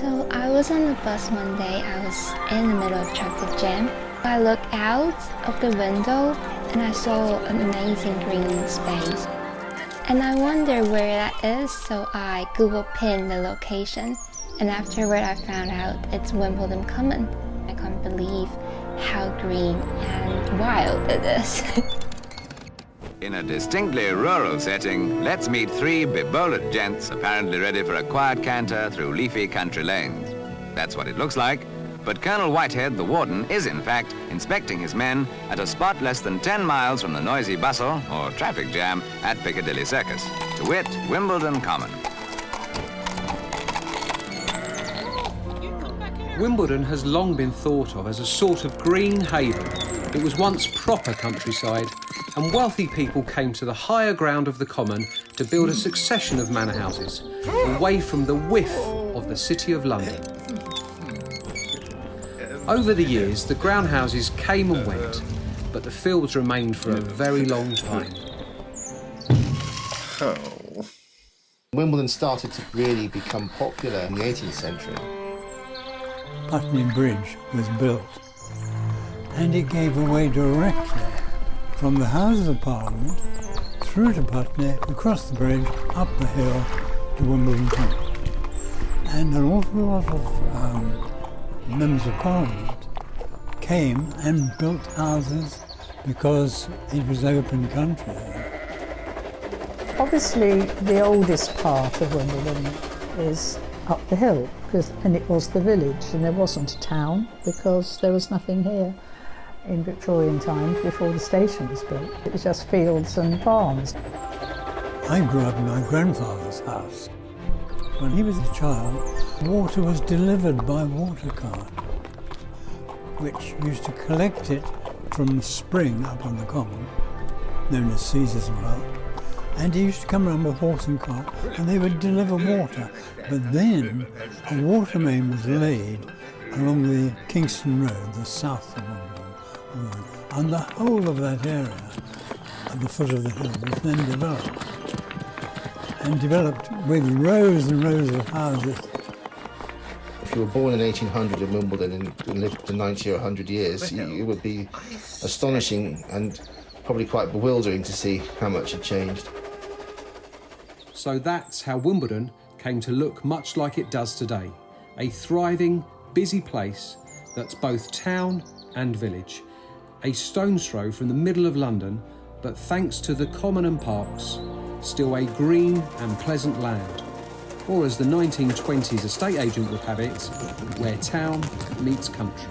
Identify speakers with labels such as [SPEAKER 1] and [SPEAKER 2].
[SPEAKER 1] So I was on the bus one day. I was in the middle of traffic jam. I looked out of the window and I saw an amazing green space. And I wondered where that is, so I Google pinned the location. And afterward I found out it's Wimbledon Common. I can't believe how green and wild it is.
[SPEAKER 2] In a distinctly rural setting, let's meet three bebullet gents apparently ready for a quiet canter through leafy country lanes. That's what it looks like, but Colonel Whitehead, the warden, is in fact inspecting his men at a spot less than 10 miles from the noisy bustle, or traffic jam, at Piccadilly Circus, to wit, Wimbledon Common.
[SPEAKER 3] Wimbledon has long been thought of as a sort of green haven. It was once proper countryside, and wealthy people came to the higher ground of the common to build a succession of manor houses, away from the whiff of the City of London. Over the years, the ground houses came and went, but the fields remained for a very long time.
[SPEAKER 4] Wimbledon started to really become popular in the 18th century.
[SPEAKER 5] Putney Bridge was built, and it gave a way directly from the Houses of Parliament through to Putney, across the bridge, up the hill to Wimbledon Common. And an awful lot of members of Parliament came and built houses because it was open country.
[SPEAKER 6] Obviously, the oldest part of Wimbledon is up the hill, and it was the village, and there wasn't a town because there was nothing here in Victorian times before the station was built. It was just fields and farms.
[SPEAKER 5] I grew up in my grandfather's house. When he was a child, water was delivered by water cart, which used to collect it from the spring up on the common, known as Caesar's Well, and he used to come around with horse and cart, and they would deliver water. But then a water main was laid along the Kingston Road, the south of Wimbledon, and the whole of that area at the foot of the hill was then developed, and developed with rows and rows of houses.
[SPEAKER 4] If you were born in 1800 in Wimbledon and lived for 90 or 100 years, it would be astonishing and probably quite bewildering to see how much had changed.
[SPEAKER 3] So that's how Wimbledon came to look much like it does today. A thriving, busy place that's both town and village. A stone's throw from the middle of London, but thanks to the common and parks, still a green and pleasant land. Or as the 1920s estate agent would have it, where town meets country.